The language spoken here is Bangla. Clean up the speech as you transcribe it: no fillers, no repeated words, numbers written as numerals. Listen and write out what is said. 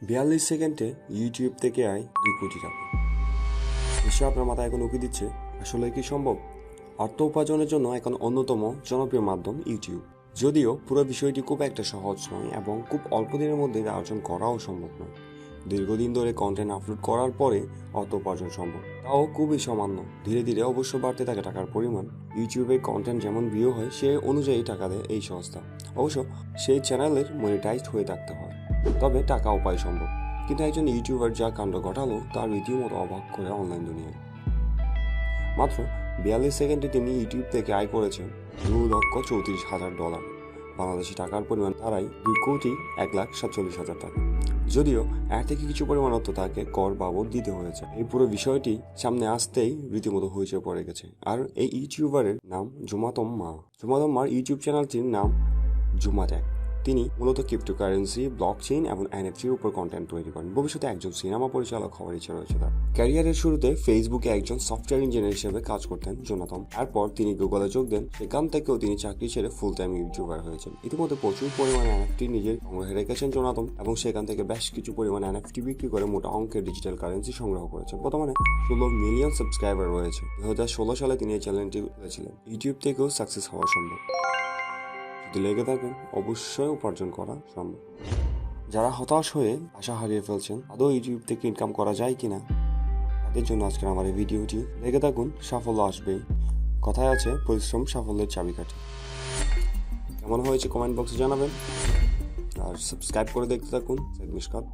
42 সেকেন্ডে ইউটিউব থেকে আয় 2 কোটি টাকা। নিশ্চয় আপনার মাথায় এখন উকি দিচ্ছে, আসলে কি সম্ভব? অর্থ উপার্জনের জন্য এখন অন্যতম জনপ্রিয় মাধ্যম ইউটিউব। যদিও পুরো বিষয়টি খুব একটা সহজ নয় এবং খুব অল্প দিনের মধ্যে অর্জন করাও সম্ভব নয়। দীর্ঘদিন ধরে কন্টেন্ট আপলোড করার পরে অর্থ উপার্জন সম্ভব, তাও খুবই সামান্য। ধীরে ধীরে অবশ্য বাড়তে থাকে টাকার পরিমাণ। ইউটিউবে কন্টেন্ট যেমন ভিউ হয় সে অনুযায়ী টাকা দেয় এই সংস্থা। অবশ্য সেই চ্যানেলের মনিটাইজড হয়ে থাকতে হয়, তবে টাকাও পায় সম্ভব। কিন্তু একজন ইউটিউবার যা কাণ্ড ঘটালো তার রীতিমতো অবাক করে অনলাইন দুনিয়ায়। মাত্র 42 সেকেন্ডে তিনি ইউটিউব থেকে আয় করেছেন $2,34,000। বাংলাদেশি টাকার পরিমাণ তারাই 2,01,47,000 টাকা। যদিও এর থেকে কিছু পরিমাণ অর্থ তাকে কর বাবদ দিতে হয়েছে। এই পুরো বিষয়টি সামনে আসতেই রীতিমতো হইচই পড়ে গেছে। আর এই ইউটিউবারের নাম জুমাতম মা। জুমাতম মার ইউটিউব চ্যানেলটির নাম জুমাট্যাক। তিনি মূলত ক্রিপ্টোকারেন্সি, ব্লকচেইন এবং এনএফটির উপর কন্টেন্ট তৈরি করেন। ভবিষ্যতে একজন সিনেমা পরিচালক হওয়ার ইচ্ছা রয়েছে তার। ক্যারিয়ারের শুরুতে ফেসবুকে একজন সফটওয়্যার ইঞ্জিনিয়ার হিসেবে কাজ করতেন জোনাথন। এরপর তিনি গুগলে যোগ দেন। সেখান থেকেও তিনি চাকরি ছেড়ে ফুল টাইম ইউটিউবার হয়েছেন। ইতিমধ্যে প্রচুর পরিমাণে এনএফটি নিজের সংগ্রহে রেখেছেন জোনাথন এবং সেখান থেকে বেশ কিছু পরিমাণে এনএফটি বিক্রি করে মোটা অঙ্কের ডিজিটাল কারেন্সি সংগ্রহ করেছেন। বর্তমানে 16 মিলিয়ন সাবস্ক্রাইবার রয়েছে। 2016 সালে তিনি এই চ্যানেলটি খুলেছিলেন। ইউটিউব থেকেও সাকসেস হওয়া সম্ভব। যদি লেগে থাকেন অবশ্যই উপার্জন করা সম্ভব। যারা হতাশ হয়ে আশা হারিয়ে ফেলছেন আদৌ ইউটিউব থেকে ইনকাম করা যায় কিনা, তাদের জন্য আজকের আমার এই ভিডিওটি। লেগে থাকুন, সাফল্য আসবেই। কথায় আছে পরিশ্রম সাফল্যের চাবিকাঠি। কেমন হয়েছে কমেন্ট বক্সে জানাবেন আর সাবস্ক্রাইব করে দেখতে থাকুন SYED মিসকাত।